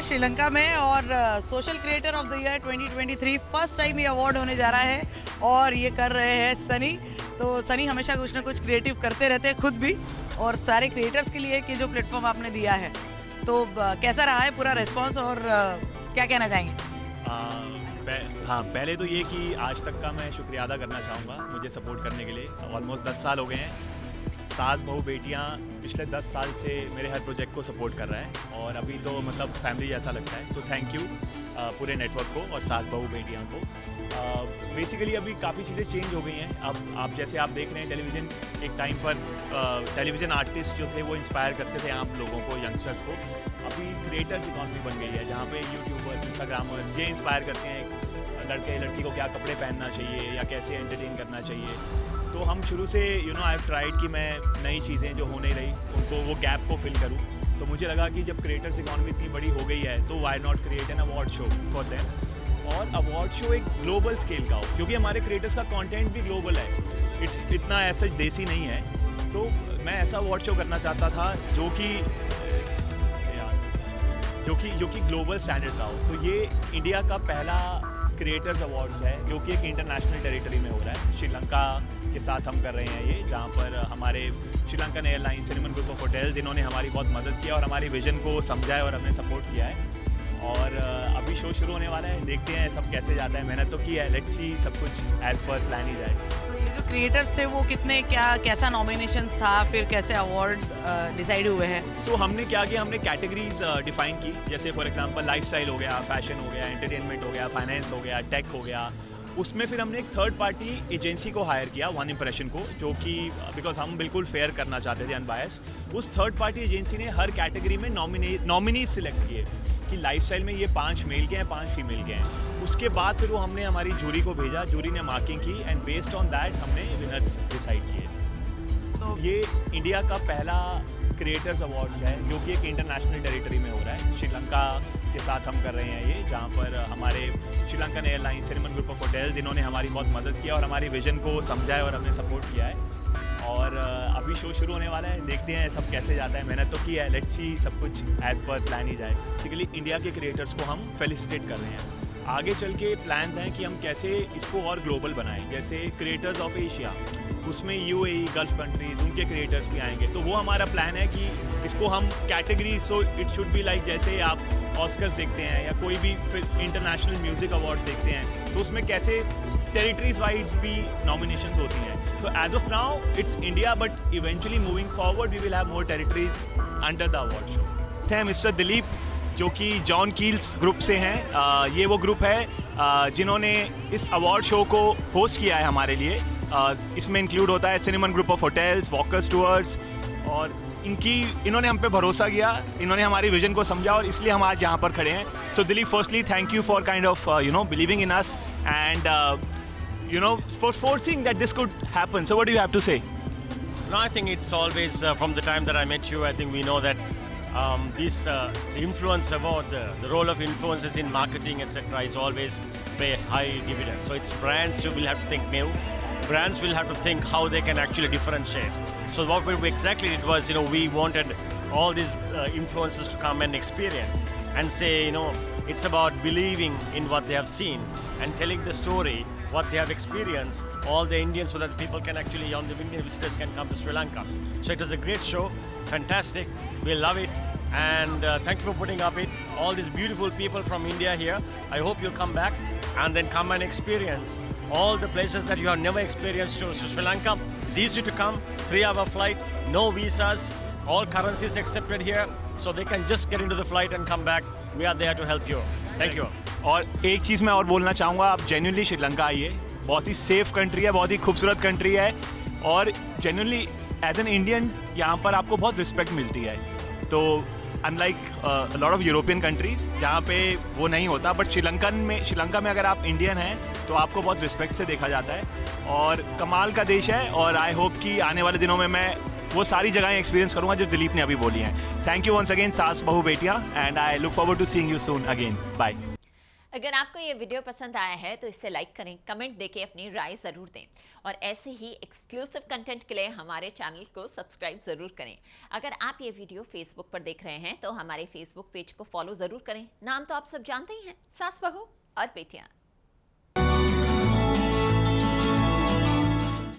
है श्रीलंका में और social creator of the year 2023 first time ये अवार्ड होने जा रहा है और ये कर रहे हैं सनी। तो सनी हमेशा कुछ ना कुछ क्रिएटिव करते रहते हैं खुद भी, और सारे क्रिएटर्स के लिए कि जो प्लेटफॉर्म आपने दिया है, तो कैसा रहा है पूरा रिस्पॉन्स और क्या कहना चाहेंगे? हाँ, पहले तो ये कि आज तक का मैं शुक्रिया अदा करना चाहूँगा मुझे सपोर्ट करने के लिए। ऑलमोस्ट 10 साल हो गए हैं। सास बहू बेटियाँ पिछले 10 साल से मेरे हर प्रोजेक्ट को सपोर्ट कर रहा है और अभी तो मतलब फैमिली जैसा लगता है। तो थैंक यू पूरे नेटवर्क को और सास बहू बेटियाँ को। बेसिकली अभी काफ़ी चीज़ें चेंज हो गई हैं। अब आप जैसे आप देख रहे हैं टेलीविज़न, एक टाइम पर टेलीविज़न आर्टिस्ट जो थे वो इंस्पायर करते थे आप लोगों को, यंगस्टर्स को। अभी क्रिएटर्स इकॉनमी बन गई है जहाँ पे यूट्यूबर्स, इंस्टाग्रामर्स ये इंस्पायर करते हैं लड़के लड़की को क्या कपड़े पहनना चाहिए या कैसे एंटरटेन करना चाहिए। तो हम शुरू से आई हैव ट्राइड कि मैं नई चीज़ें जो हो नहीं रही उनको, वो गैप को फिल करूँ। तो मुझे लगा कि जब क्रिएटर्स इकॉनमी इतनी बड़ी हो गई है तो why not create an award show for them, और अवार्ड शो एक ग्लोबल स्केल का हो, क्योंकि हमारे क्रिएटर्स का कंटेंट भी ग्लोबल है। इट्स इतना ऐसा देसी नहीं है। तो मैं ऐसा अवार्ड शो करना चाहता था जो कि ग्लोबल स्टैंडर्ड का हो। तो ये इंडिया का पहला क्रिएटर्स अवार्ड्स है जो कि एक इंटरनेशनल टेरिटरी में हो रहा है। श्रीलंका के साथ हम कर रहे हैं ये, जहाँ पर हमारे Sri Lankan airlines, cinnamon group of hotels, इन्होंने हमारी बहुत मदद किया और हमारी विजन को समझा है और हमने सपोर्ट किया है। और अभी शो शुरू होने वाला है, देखते हैं सब कैसे जाता है। मेहनत तो की है, लेट्स सी सब कुछ एज पर प्लान ही जाए। तो ये जो क्रिएटर्स थे वो कितने, कैसा नॉमिनेशंस था, फिर कैसे अवार्ड डिसाइड हुए हैं? तो हमने क्या किया, हमने कैटेगरीज डिफाइन की। जैसे फॉर एग्जांपल लाइफस्टाइल हो गया, फैशन हो गया, एंटरटेनमेंट हो गया, फाइनेंस हो गया, टेक हो गया। उसमें फिर हमने एक थर्ड पार्टी एजेंसी को हायर किया, वन इंप्रेशन को, जो कि बिकॉज हम बिल्कुल फेयर करना चाहते थे, अनबायस्ड। उस थर्ड पार्टी एजेंसी ने हर कैटेगरी में नॉमिनीज सिलेक्ट किए कि लाइफस्टाइल में ये 5 मेल के हैं, 5 फीमेल के हैं। उसके बाद फिर वो हमने हमारी जूरी को भेजा, जूरी ने मार्किंग की एंड बेस्ड ऑन दैट हमने विनर्स डिसाइड किए। तो ये इंडिया का पहला क्रिएटर्स अवार्ड्स है जो कि एक इंटरनेशनल टेरिटरी में हो रहा है। श्रीलंका के साथ हम कर रहे हैं ये, जहाँ पर हमारे Sri Lankan airlines, cinnamon group of hotels, इन्होंने हमारी बहुत मदद किया और हमारी विजन को समझा है और हमने सपोर्ट किया है। और अभी शो शुरू होने वाला है, देखते हैं सब कैसे जाता है। मेहनत तो की है, लेट्स सी सब कुछ एज पर प्लान ही जाए। बेसिकली इंडिया के क्रिएटर्स को हम फेलिसिटेट कर रहे हैं। आगे चल के प्लान्स हैं कि हम कैसे इसको और ग्लोबल बनाएं। जैसे क्रिएटर्स ऑफ एशिया, उसमें यूएई, गल्फ कंट्रीज, उनके क्रिएटर्स भी आएंगे। तो वो हमारा प्लान है कि इसको हम category, so it should be like जैसे आप ऑस्कर्स देखते हैं या कोई भी इंटरनेशनल म्यूजिक अवार्ड्स देखते हैं, तो उसमें कैसे टेरिटरीज वाइज भी नॉमिनेशंस होती हैं। तो as of now it's India, but eventually moving forward we will have more territories under the award show. थे मिस्टर दिलीप, जो कि जॉन कील्स ग्रुप से हैं। ये वो ग्रुप है जिन्होंने इस अवार्ड शो को होस्ट किया है हमारे लिए। इसमें इंक्लूड होता है cinnamon group of hotels, walkers tours, और इन्होंने हम पे भरोसा किया, इन्होंने हमारी विजन को समझा और इसलिए हम आज यहाँ पर खड़े हैं। So Dilip, firstly thank you for kind of believing in us and for forcing that this could happen. So what do you have to say? No, I think it's always from the time that I met you, I think we know that the influence about the role of influencers in marketing, etc., is always pay high dividends. So it's brands who will have to think new. Brands will have to think how they can actually differentiate. So what we exactly did was, we wanted all these influencers to come and experience and say, it's about believing in what they have seen and telling the story, what they have experienced, all the Indians, so that people can actually, the Indian visitors can come to Sri Lanka. So it was a great show, fantastic, we love it, and thank you for putting up it. All these beautiful people from India here, I hope you'll come back and then come and experience all the places that you have never experienced to Sri Lanka. It's easy to come, 3-hour flight, no visas, all currencies accepted here, so they can just get into the flight and come back. We are there to help you. Thank you. और एक चीज़ मैं और बोलना चाहूँगा, आप genuinely Sri Lanka आइए। बहुत ही safe country है, बहुत ही खूबसूरत कंट्री है, और जेन्युइनली एज एन इंडियन यहाँ पर आपको बहुत रिस्पेक्ट मिलती है। तो unlike lot of European countries जहाँ पे वो नहीं होता, बट श्रीलंका में अगर आप इंडियन हैं तो आपको बहुत रिस्पेक्ट से देखा जाता है और कमाल का देश है। और आई होप कि आने वाले दिनों में मैं वो सारी जगहें एक्सपीरियंस करूँगा जो दिलीप ने अभी बोली हैं। Thank you once again Saas Bahu Betiyaan, and I look forward to seeing you soon again. Bye. अगर आपको ये वीडियो पसंद आया है तो इसे लाइक करें, कमेंट देके अपनी राय ज़रूर दें और ऐसे ही एक्सक्लूसिव कंटेंट के लिए हमारे चैनल को सब्सक्राइब ज़रूर करें। अगर आप ये वीडियो फेसबुक पर देख रहे हैं तो हमारे फेसबुक पेज को फॉलो ज़रूर करें। नाम तो आप सब जानते ही हैं, सास बहू और बेटियां।